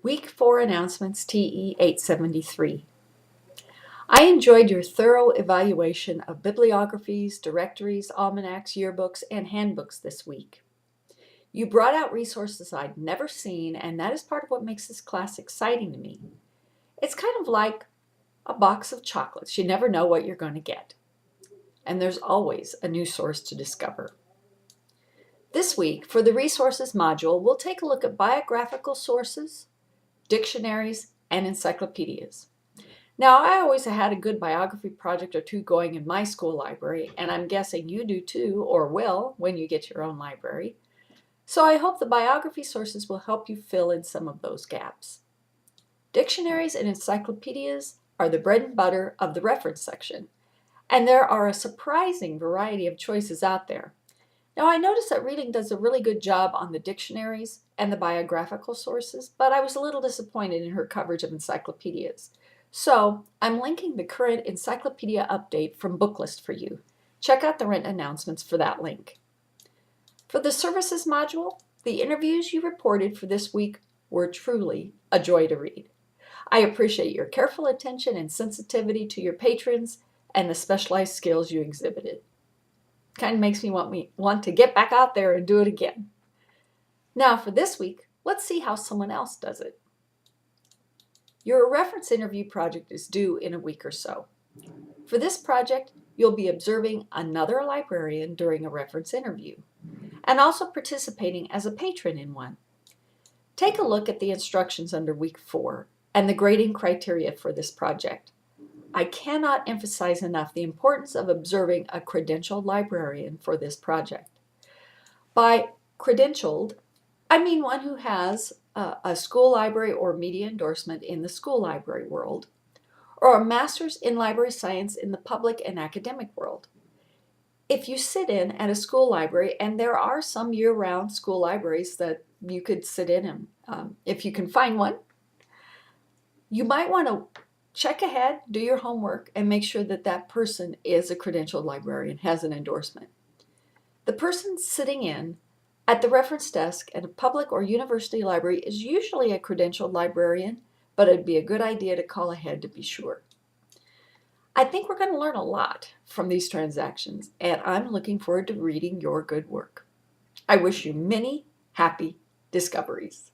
Week 4 Announcements TE 873. I enjoyed your thorough evaluation of bibliographies, directories, almanacs, yearbooks, and handbooks this week. You brought out resources I'd never seen, and that is part of what makes this class exciting to me. It's kind of like a box of chocolates. You never know what you're going to get, and there's always a new source to discover. This week, for the resources module, we'll take a look at biographical sources, dictionaries, and encyclopedias. Now, I always had a good biography project or two going in my school library, and I'm guessing you do too, or will, when you get your own library. So I hope the biography sources will help you fill in some of those gaps. Dictionaries and encyclopedias are the bread and butter of the reference section, and there are a surprising variety of choices out there. Now, I noticed that Reading does a really good job on the dictionaries and the biographical sources, but I was a little disappointed in her coverage of encyclopedias. So, I'm linking the current encyclopedia update from Booklist for you. Check out the Rent announcements for that link. For the services module, the interviews you reported for this week were truly a joy to read. I appreciate your careful attention and sensitivity to your patrons and the specialized skills you exhibited. Kind of makes me want to get back out there and do it again. Now for this week, let's see how someone else does it. Your reference interview project is due in a week or so. For this project, you'll be observing another librarian during a reference interview and also participating as a patron in one. Take a look at the instructions under week 4 and the grading criteria for this project. I cannot emphasize enough the importance of observing a credentialed librarian for this project. By credentialed, I mean one who has a school library or media endorsement in the school library world, or a master's in library science in the public and academic world. If you sit in at a school library, and there are some year-round school libraries that you could sit in, and if you can find one, you might want to check ahead, do your homework, and make sure that that person is a credentialed librarian, has an endorsement. The person sitting in at the reference desk at a public or university library is usually a credentialed librarian, but it'd be a good idea to call ahead to be sure. I think we're going to learn a lot from these transactions, and I'm looking forward to reading your good work. I wish you many happy discoveries.